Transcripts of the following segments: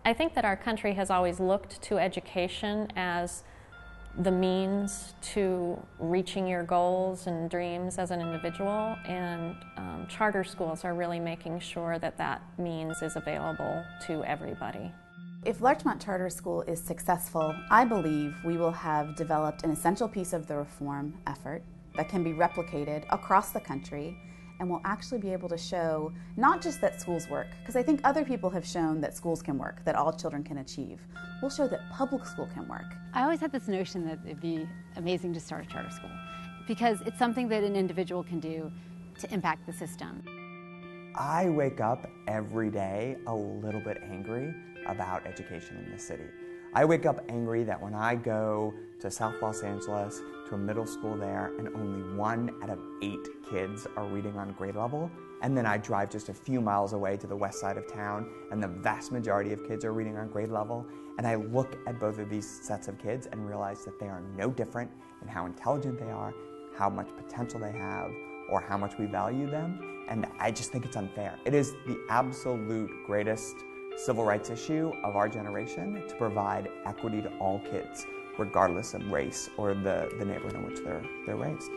I think that our country has always looked to education as the means to reaching your goals and dreams as an individual, and charter schools are really making sure that that means is available to everybody. If Larchmont Charter School is successful, I believe we will have developed an essential piece of the reform effort that can be replicated across the country, and will actually be able to show not just that schools work, because I think other people have shown that schools can work, that all children can achieve. We'll show that public school can work. I always had this notion that it'd be amazing to start a charter school, because it's something that an individual can do to impact the system. I wake up every day a little bit angry about education in this city. I wake up angry that when I go to South Los Angeles, to a middle school there, and only 1 out of 8 kids are reading on grade level, and then I drive just a few miles away to the west side of town, and the vast majority of kids are reading on grade level, and I look at both of these sets of kids and realize that they are no different in how intelligent they are, how much potential they have, or how much we value them, and I just think it's unfair. It is the absolute greatest civil rights issue of our generation to provide equity to all kids, regardless of race or the neighborhood in which they're raised.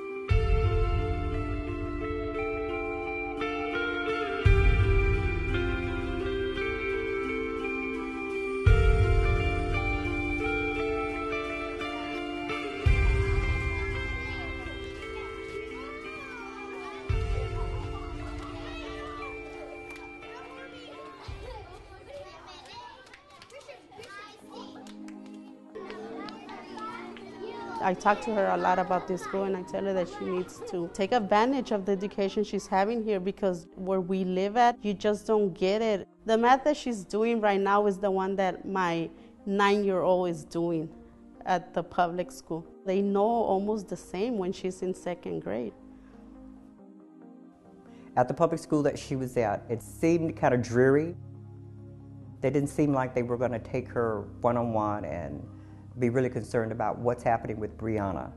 I talk to her a lot about this school, and I tell her that she needs to take advantage of the education she's having here, because where we live at, you just don't get it. The math that she's doing right now is the one that my 9-year-old is doing at the public school. They know almost the same when she's in 2nd grade. At the public school that she was at, it seemed kind of dreary. They didn't seem like they were going to take her one-on-one and be really concerned about what's happening with Brianna.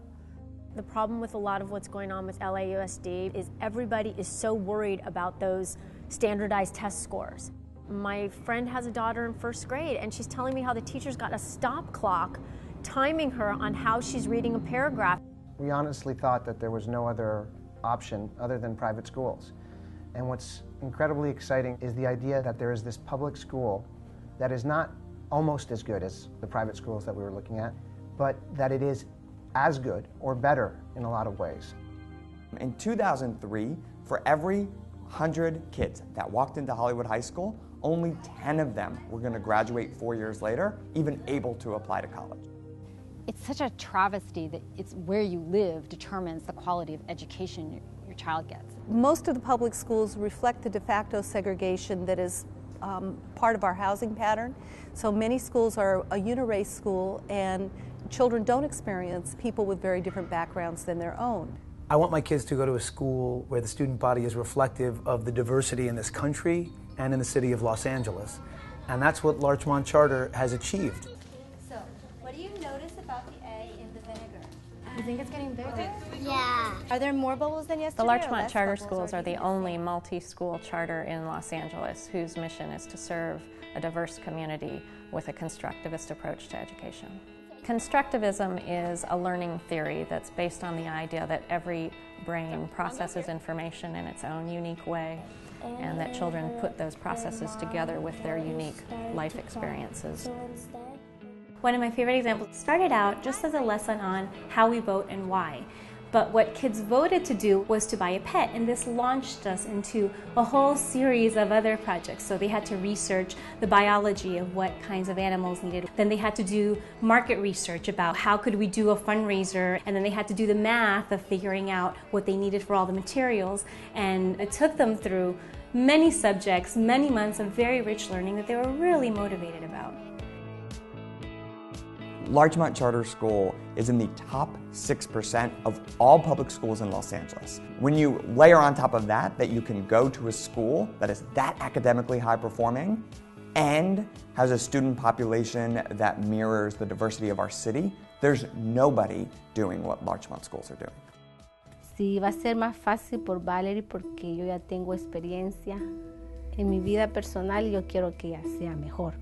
The problem with a lot of what's going on with LAUSD is everybody is so worried about those standardized test scores. My friend has a daughter in 1st grade, and she's telling me how the teacher's got a stop clock timing her on how she's reading a paragraph. We honestly thought that there was no other option other than private schools. And what's incredibly exciting is the idea that there is this public school that is not almost as good as the private schools that we were looking at, but that it is as good or better in a lot of ways. In 2003, for every 100 kids that walked into Hollywood High School, only 10 of them were going to graduate 4 years later, even able to apply to college. It's such a travesty that it's where you live determines the quality of education your child gets. Most of the public schools reflect the de facto segregation that is part of our housing pattern. So many schools are a unirace school, and children don't experience people with very different backgrounds than their own. I want my kids to go to a school where the student body is reflective of the diversity in this country and in the city of Los Angeles. And that's what Larchmont Charter has achieved. So, what do you notice about the A in the vinegar? You think it's getting bigger? Yeah. Are there more bubbles than yesterday? The Larchmont Charter Schools are the only multi-school charter in Los Angeles whose mission is to serve a diverse community with a constructivist approach to education. Constructivism is a learning theory that's based on the idea that every brain processes information in its own unique way, and that children put those processes together with their unique life experiences. One of my favorite examples started out just as a lesson on how we vote and why. But what kids voted to do was to buy a pet, and this launched us into a whole series of other projects. So they had to research the biology of what kinds of animals needed. Then they had to do market research about how could we do a fundraiser, and then they had to do the math of figuring out what they needed for all the materials. And it took them through many subjects, many months of very rich learning that they were really motivated about. Larchmont Charter School is in the top 6% of all public schools in Los Angeles. When you layer on top of that you can go to a school that is that academically high performing and has a student population that mirrors the diversity of our city, there's nobody doing what Larchmont Schools are doing. Sí, va a ser más fácil por Valerie porque yo ya tengo experiencia en mi vida personal y yo quiero que ella sea mejor.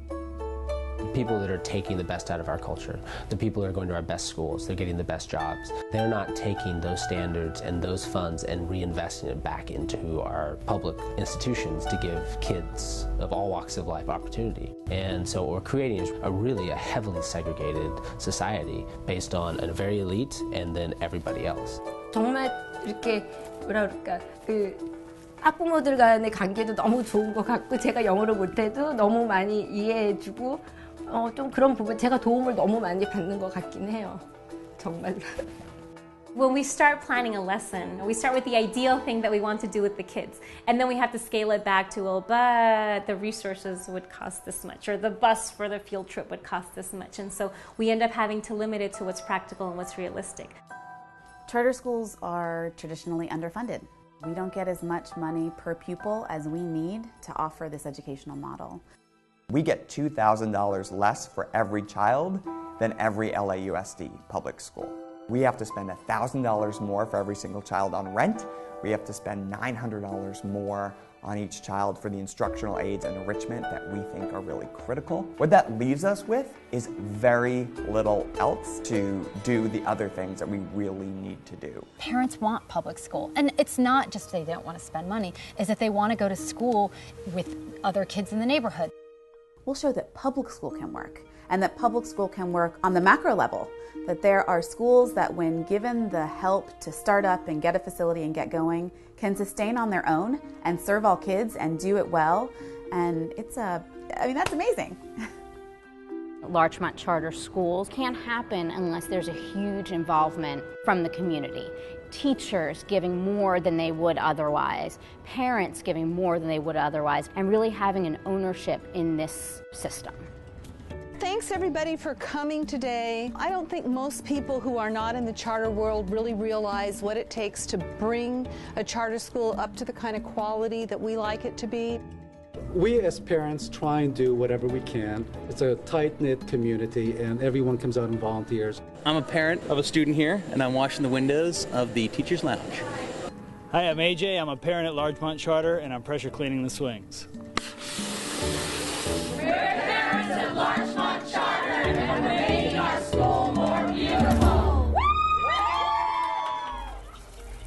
People that are taking the best out of our culture, the people that are going to our best schools, they're getting the best jobs. They're not taking those standards and those funds and reinvesting it back into our public institutions to give kids of all walks of life opportunity. And so what we're creating is a heavily segregated society based on a very elite and then everybody else. 정말 이렇게 뭐라 그럴까 학부모들 간의 관계도 너무 좋은 것 같고 제가 영어를 못해도 너무 많이 이해해주고 좀 그런 부분 제가 도움을 너무 많이 받는 것 같긴 해요. 정말. When we start planning a lesson, we start with the ideal thing that we want to do with the kids. And then we have to scale it back to, well, but the resources would cost this much, or the bus for the field trip would cost this much. And so we end up having to limit it to what's practical and what's realistic. Charter schools are traditionally underfunded. We don't get as much money per pupil as we need to offer this educational model. We get $2,000 less for every child than every LAUSD public school. We have to spend $1,000 more for every single child on rent. We have to spend $900 more on each child for the instructional aids and enrichment that we think are really critical. What that leaves us with is very little else to do the other things that we really need to do. Parents want public school, and it's not just they don't want to spend money, is that they want to go to school with other kids in the neighborhood. We'll show that public school can work, and that public school can work on the macro level, that there are schools that when given the help to start up and get a facility and get going, can sustain on their own and serve all kids and do it well. And that's amazing. Larchmont Charter Schools can't happen unless there's a huge involvement from the community. Teachers giving more than they would otherwise, parents giving more than they would otherwise, and really having an ownership in this system. Thanks everybody for coming today. I don't think most people who are not in the charter world really realize what it takes to bring a charter school up to the kind of quality that we like it to be. We as parents try and do whatever we can. It's a tight-knit community and everyone comes out and volunteers. I'm a parent of a student here and I'm washing the windows of the Teacher's Lounge. Hi, I'm AJ. I'm a parent at Larchmont Charter and I'm pressure cleaning the swings. We're parents at Larchmont Charter and we're making our school more beautiful.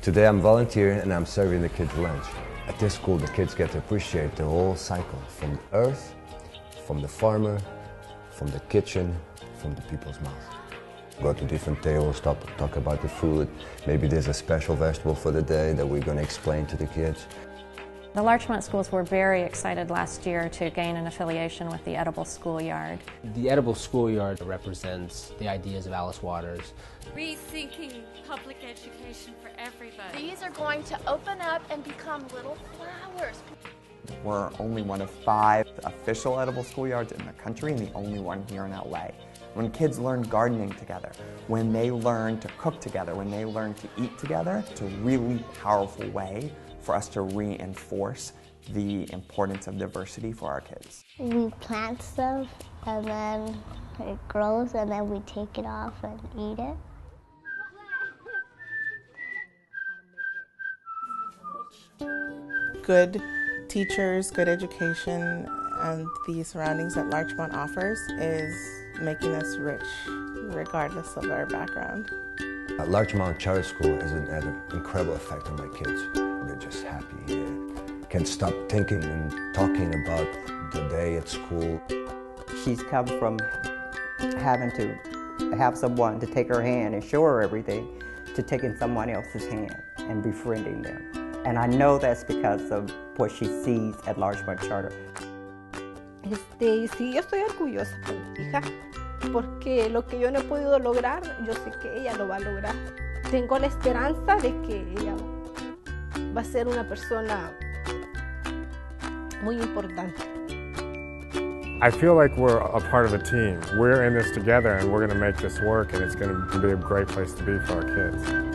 Today I'm volunteering and I'm serving the kids' lunch. At this school, the kids get to appreciate the whole cycle, from earth, from the farmer, from the kitchen, from the people's mouth. Go to different tables, talk about the food. Maybe there's a special vegetable for the day that we're going to explain to the kids. The Larchmont Schools were very excited last year to gain an affiliation with the Edible Schoolyard. The Edible Schoolyard represents the ideas of Alice Waters. Rethinking public education for everybody. These are going to open up and become little flowers. We're only one of 5 official edible schoolyards in the country and the only one here in LA. When kids learn gardening together, when they learn to cook together, when they learn to eat together, it's a really powerful way for us to reinforce the importance of diversity for our kids. We plant stuff and then it grows and then we take it off and eat it. Good teachers, good education, and the surroundings that Larchmont offers is making us rich, regardless of our background. Larchmont Charter School has had an incredible effect on my kids. They're just happy. Can't stop thinking and talking about the day at school. She's come from having to have someone to take her hand and show her everything to taking someone else's hand and befriending them. And I know that's because of what she sees at Larchmont Charter. Sí, yo estoy orgullosa por mi hija, porque lo que yo no he podido lograr, yo sé que ella lo va a lograr. Tengo la esperanza de que ella va a ser una persona muy importante. I feel like we're a part of a team. We're in this together and we're going to make this work, and it's going to be a great place to be for our kids.